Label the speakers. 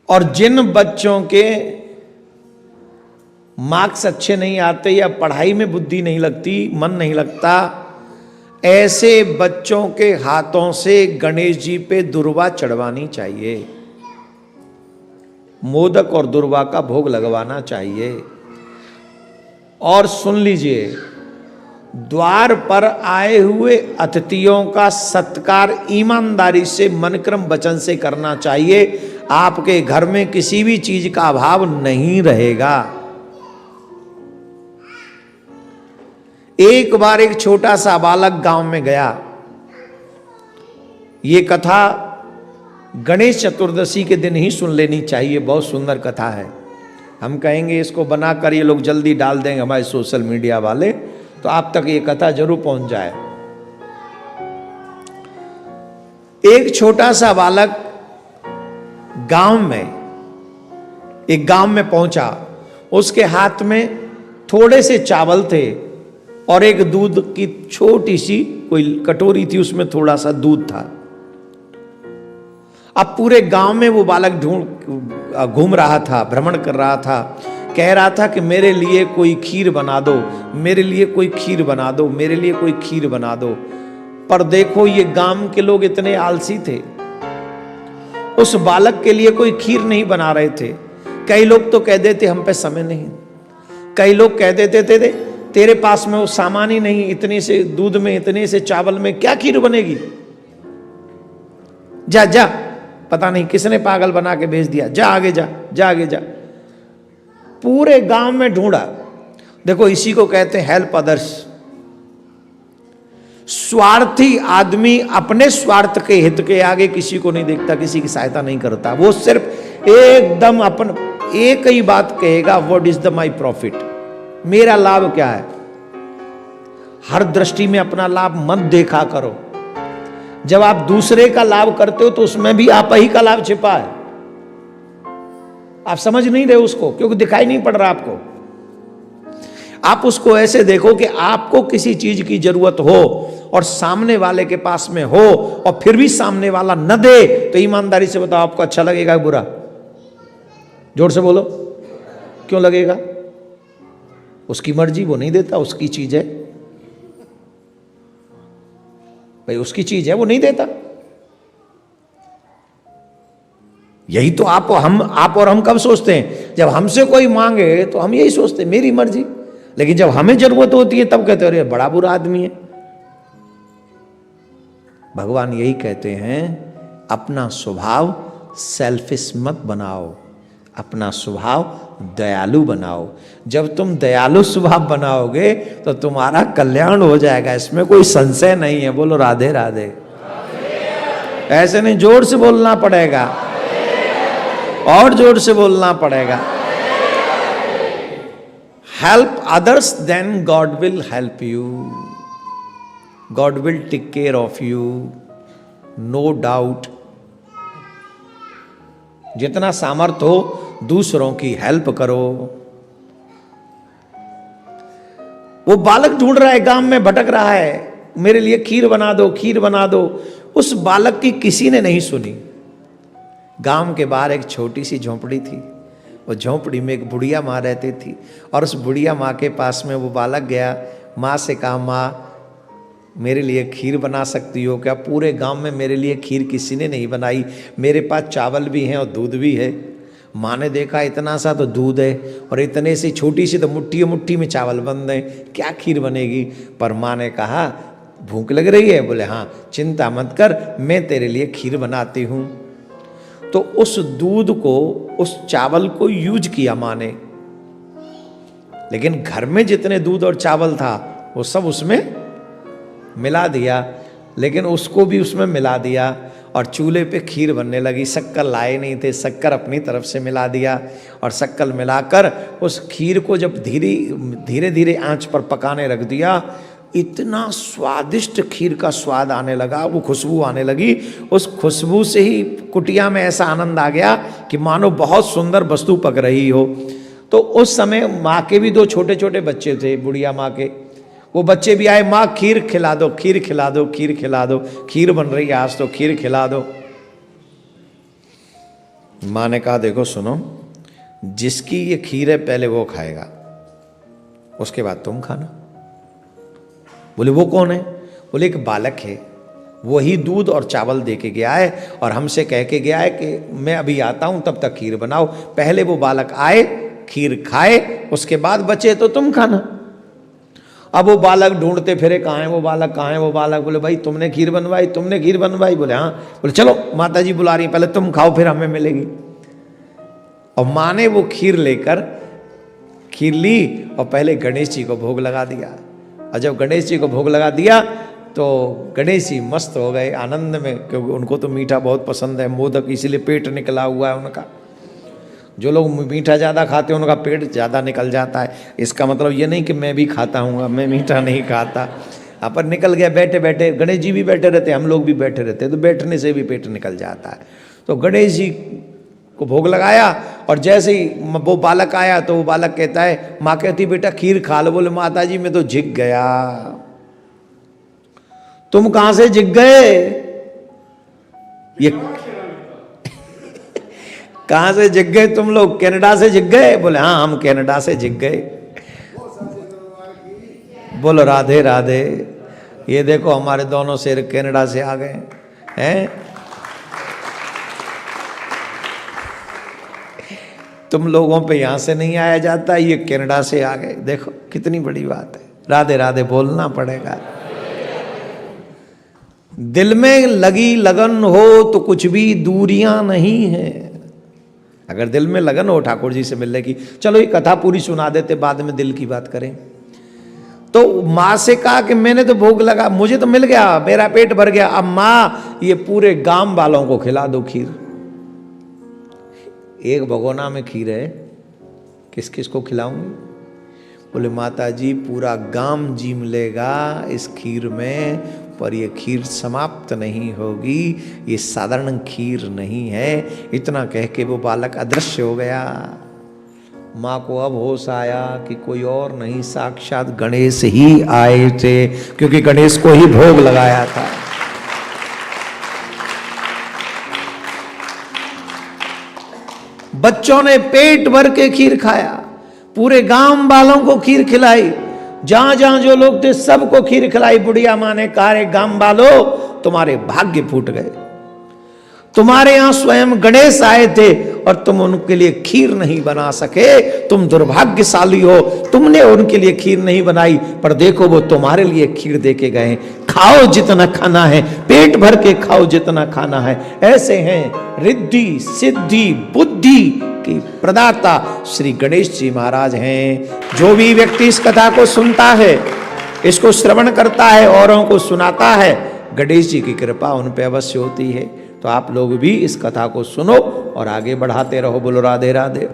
Speaker 1: और जिन बच्चों के मार्क्स अच्छे नहीं आते या पढ़ाई में बुद्धि नहीं लगती, मन नहीं लगता, ऐसे बच्चों के हाथों से गणेश जी पे दुर्वा चढ़वानी चाहिए, मोदक और दुर्वा का भोग लगवाना चाहिए। और सुन लीजिए, द्वार पर आए हुए अतिथियों का सत्कार ईमानदारी से, मन क्रम वचन से करना चाहिए। आपके घर में किसी भी चीज का अभाव नहीं रहेगा। एक बार एक छोटा सा बालक गांव में गया। ये कथा गणेश चतुर्दशी के दिन ही सुन लेनी चाहिए, बहुत सुंदर कथा है। हम कहेंगे इसको बनाकर ये लोग जल्दी डाल देंगे हमारे सोशल मीडिया वाले, तो आप तक ये कथा जरूर पहुंच जाए। एक छोटा सा बालक एक गांव में पहुंचा। उसके हाथ में थोड़े से चावल थे और एक दूध की छोटी सी कोई कटोरी थी, उसमें थोड़ा सा दूध था। अब पूरे गांव में वो बालक घूम रहा था, भ्रमण कर रहा था, कह रहा था कि मेरे लिए कोई खीर बना दो, मेरे लिए कोई खीर बना दो, मेरे लिए कोई खीर बना दो। पर देखो, ये गांव के लोग इतने आलसी थे, उस बालक के लिए कोई खीर नहीं बना रहे थे। कई लोग तो कह देते हम पे समय नहीं, कई लोग कह देते थे तेरे पास में वो सामान ही नहीं, इतने से दूध में, इतने से चावल में क्या खीर बनेगी, जा जा, पता नहीं किसने पागल बना के भेज दिया, जा आगे जा, जा आगे जा। पूरे गांव में ढूंढा। देखो, इसी को कहते हैं हेल्प अदर्स। स्वार्थी आदमी अपने स्वार्थ के हित के आगे किसी को नहीं देखता, किसी की सहायता नहीं करता। वो सिर्फ एकदम एक ही बात कहेगा, what is the my profit, मेरा लाभ क्या है। हर दृष्टि में अपना लाभ मत देखा करो। जब आप दूसरे का लाभ करते हो तो उसमें भी आप ही का लाभ छिपा है। आप समझ नहीं रहे उसको, क्योंकि दिखाई नहीं पड़ रहा आपको। आप उसको ऐसे देखो कि आपको किसी चीज की जरूरत हो और सामने वाले के पास में हो, और फिर भी सामने वाला न दे, तो ईमानदारी से बताओ, आपको अच्छा लगेगा बुरा? जोर से बोलो, क्यों लगेगा? उसकी मर्जी, वो नहीं देता, उसकी चीज है भाई, उसकी चीज है, वो नहीं देता। यही तो आप और हम कब सोचते हैं? जब हमसे कोई मांगे तो हम यही सोचते हैं, मेरी मर्जी। लेकिन जब हमें जरूरत होती है तब कहते हैं, अरे बड़ा बुरा आदमी है। भगवान यही कहते हैं, अपना स्वभाव सेल्फिश मत बनाओ, अपना स्वभाव दयालु बनाओ। जब तुम दयालु स्वभाव बनाओगे तो तुम्हारा कल्याण हो जाएगा, इसमें कोई संशय नहीं है। बोलो राधे राधे। ऐसे नहीं, जोर से बोलना पड़ेगा, और जोर से बोलना पड़ेगा। Help others, then God will help you, God will take care of you, no doubt. जितना सामर्थ्य हो दूसरों की हेल्प करो। वो बालक ढूंढ रहा है, गांव में भटक रहा है, मेरे लिए खीर बना दो, खीर बना दो। उस बालक की किसी ने नहीं सुनी। गांव के बाहर एक छोटी सी झोंपड़ी थी। वो झोंपड़ी में एक बुढ़िया माँ रहती थी, और उस बुढ़िया माँ के पास में वो बालक गया। माँ से कहा, माँ मेरे लिए खीर बना सकती हो क्या? पूरे गांव में मेरे लिए खीर किसी ने नहीं बनाई, मेरे पास चावल भी हैं और दूध भी है। माँ ने देखा, इतना सा तो दूध है और इतने सी छोटी सी तो मुट्ठी मुट्ठी में चावल बन रहे, क्या खीर बनेगी? पर माँ ने कहा, भूख लग रही है? बोले हाँ, चिंता मत कर, मैं तेरे लिए खीर बनाती हूँ। तो उस दूध को, उस चावल को यूज किया माँ ने, लेकिन घर में जितने दूध और चावल था वो सब उसमें मिला दिया, लेकिन उसको भी उसमें मिला दिया, और चूल्हे पे खीर बनने लगी। शक्कर लाए नहीं थे, शक्कर अपनी तरफ से मिला दिया, और शक्कर मिलाकर उस खीर को जब धीरे धीरे आंच पर पकाने रख दिया, इतना स्वादिष्ट खीर का स्वाद आने लगा, वो खुशबू आने लगी। उस खुशबू से ही कुटिया में ऐसा आनंद आ गया कि मानो बहुत सुंदर वस्तु पक रही हो। तो उस समय माँ के भी 2 छोटे छोटे बच्चे थे, बुढ़िया माँ के। वो बच्चे भी आए, माँ खीर खिला दो, खीर खिला दो, खीर खिला दो, खीर बन रही है आज तो खीर खिला दो। माँ ने कहा देखो सुनो, जिसकी ये खीर है पहले वो खाएगा, उसके बाद तुम खाना। बोले वो कौन है? बोले एक बालक है, वही दूध और चावल दे के गया है और हमसे कह के गया है कि मैं अभी आता हूं तब तक खीर बनाओ। पहले वो बालक आए, खीर खाए, उसके बाद बचे तो तुम खाना। अब वो बालक ढूंढते फिरे, कहाँ है वो बालक, कहाँ है वो बालक। बोले भाई तुमने खीर बनवाई, तुमने खीर बनवाई? बोले हाँ। बोले चलो माता जी बुला रही है, पहले तुम खाओ फिर हमें मिलेगी। और माँ ने वो खीर लेकर खीर ली और पहले गणेश जी को भोग लगा दिया। और जब गणेश जी को भोग लगा दिया तो गणेश जी मस्त हो गए आनंद में, क्योंकि उनको तो मीठा बहुत पसंद है, मोदक, इसीलिए पेट निकला हुआ है उनका। जो लोग मीठा ज़्यादा खाते हैं उनका पेट ज़्यादा निकल जाता है। इसका मतलब ये नहीं कि मैं भी खाता हूँ, मैं मीठा नहीं खाता, पर निकल गया बैठे बैठे। गणेश जी भी बैठे रहते, हम लोग भी बैठे रहते, तो बैठने से भी पेट निकल जाता है। तो गणेश जी को भोग लगाया और जैसे ही वो बालक आया तो वो बालक कहता है, माँ कहती बेटा खीर खा लो। बोले माता जी मैं तो जिग गया। तुम कहां से जिग गए? ये कहां से जिग गए तुम लोग? कनाडा से जिग गए? बोले हाँ हम कनाडा से जिग गए। बोलो राधे राधे। ये देखो हमारे दोनों शेर कनाडा से आ गए हैं। तुम लोगों पे यहां से नहीं आया जाता, ये कनाडा से आ गए। देखो कितनी बड़ी बात है। राधे राधे बोलना पड़ेगा। दिल में लगी लगन हो तो कुछ भी दूरियां नहीं है। अगर दिल में लगन हो ठाकुर जी से मिलने की, चलो ये कथा पूरी सुना देते, बाद में दिल की बात करें। तो माँ से कहा कि मैंने तो भोग लगा, मुझे तो मिल गया, मेरा पेट भर गया, अब माँ ये पूरे गांव वालों को खिला दो खीर। एक भगोना में खीर है, किस किस को खिलाऊंगी? बोले माता जी पूरा गांव जी मिलेगा इस खीर में, पर ये खीर समाप्त नहीं होगी, ये साधारण खीर नहीं है। इतना कह के वो बालक अदृश्य हो गया। माँ को अब होश आया कि कोई और नहीं, साक्षात गणेश ही आए थे, क्योंकि गणेश को ही भोग लगाया था। बच्चों ने पेट भर के खीर खाया, पूरे गांव वालों को खीर खिलाई, जहां जहां जो लोग थे सबको खीर खिलाई। बुढ़िया माँ ने कहा रे गांव वालों तुम्हारे भाग्य फूट गए, तुम्हारे यहां स्वयं गणेश आए थे और तुम उनके लिए खीर नहीं बना सके, तुम दुर्भाग्यशाली हो, तुमने उनके लिए खीर नहीं बनाई, पर देखो वो तुम्हारे लिए खीर दे के गए। खाओ जितना खाना है, पेट भर के खाओ जितना खाना है। ऐसे हैं रिद्धि सिद्धि बुद्धि की प्रदाता श्री गणेश जी महाराज हैं। जो भी व्यक्ति इस कथा को सुनता है, इसको श्रवण करता है, औरों को सुनाता है, गणेश जी की कृपा उन पे अवश्य होती है। तो आप लोग भी इस कथा को सुनो और आगे बढ़ाते रहो। बोलो राधे राधे।